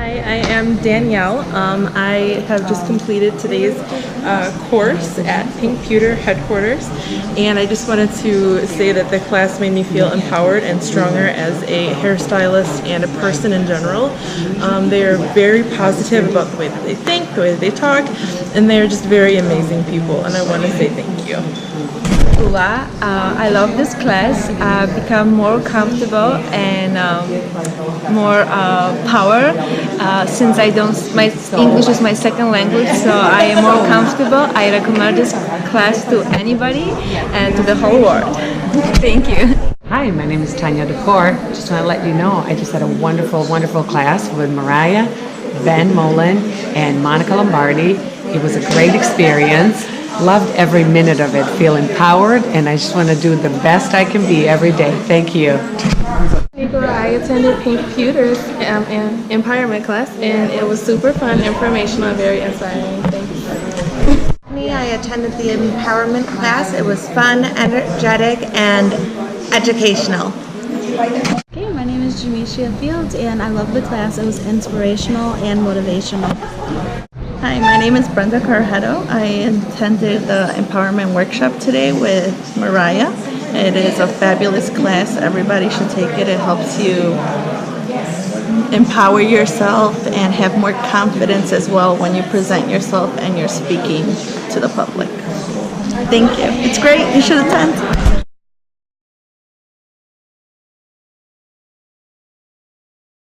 Hi, I am Danielle. I have just completed today's course at Pink Pewter headquarters, and I just wanted to say that the class made me feel empowered and stronger as a hairstylist and a person in general. They are very positive about the way that they think, the way that they talk, and they are just very amazing people, and I want to say thank you. I love this class. I've become more comfortable and more power since my English is my second language, so I am more comfortable. I recommend this class to anybody and to the whole world. Thank you. Hi, my name is Tanya Decor. Just want to let you know I just had a wonderful, wonderful class with Mireya, Ben Mollin, and Monica Lombardi. It was a great experience. Loved every minute of it. Feel empowered, and I just want to do the best I can be every day. Thank you. I attended Pink Pewter's empowerment class, and it was super fun, informational, and very inspiring. Thank you. I attended the empowerment class. It was fun, energetic, and educational. Okay, my name is Jamisha Fields, and I love the class. It was inspirational and motivational. Hi, my name is Brenda Carretto. I attended the empowerment workshop today with Mireya. It is a fabulous class. Everybody should take it. It helps you empower yourself and have more confidence as well when you present yourself and you're speaking to the public. Thank you. It's great. You should attend.